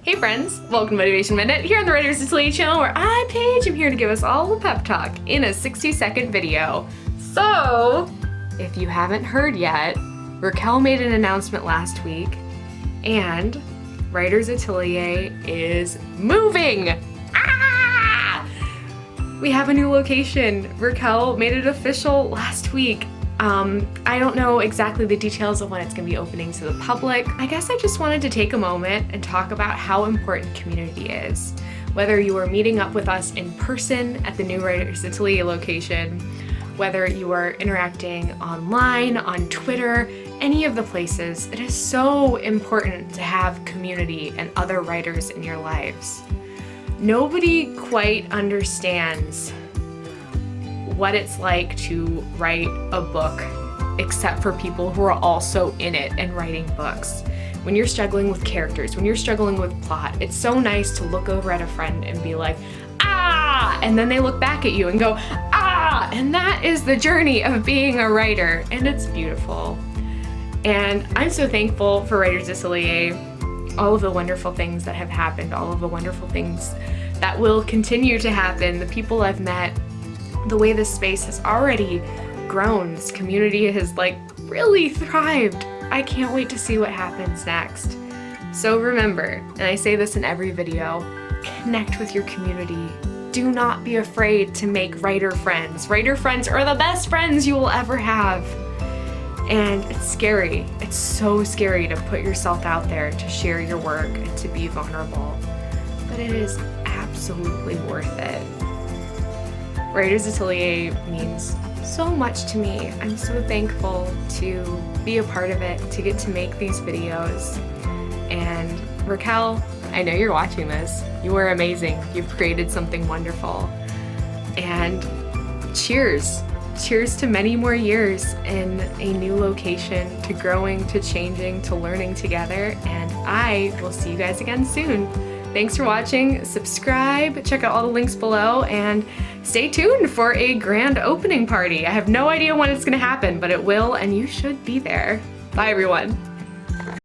Hey friends, welcome to Motivation Minute here on the Writers Atelier channel where I, Paige, am here to give us all a pep talk in a 60-second video. So, if you haven't heard yet, Raquel made an announcement last week and Writers Atelier is moving! Ah! We have a new location. Raquel made it official last week. I don't know exactly the details of when it's going to be opening to the public. I guess I just wanted to take a moment and talk about how important community is. Whether you are meeting up with us in person at the new Writers Atelier location, whether you are interacting online, on Twitter, any of the places, it is so important to have community and other writers in your lives. Nobody quite understands what it's like to write a book except for people who are also in it and writing books. When you're struggling with characters, when you're struggling with plot, it's so nice to look over at a friend and be like, ah, and then they look back at you and go, ah, and that is the journey of being a writer, and it's beautiful. And I'm so thankful for Writers Atelier, all of the wonderful things that have happened, all of the wonderful things that will continue to happen, the people I've met, the way this space has already grown. This community has really thrived. I can't wait to see what happens next. So remember, and I say this in every video, connect with your community. Do not be afraid to make writer friends. Writer friends are the best friends you will ever have. And it's scary. It's so scary to put yourself out there, to share your work, and to be vulnerable. But it is absolutely worth it. Writers Atelier means so much to me. I'm so thankful to be a part of it, to get to make these videos. And Raquel, I know you're watching this. You are amazing. You've created something wonderful. And cheers. Cheers to many more years in a new location, to growing, to changing, to learning together. And I will see you guys again soon. Thanks for watching. Subscribe, check out all the links below, and stay tuned for a grand opening party. I have no idea when it's gonna happen, but it will, and you should be there. Bye everyone.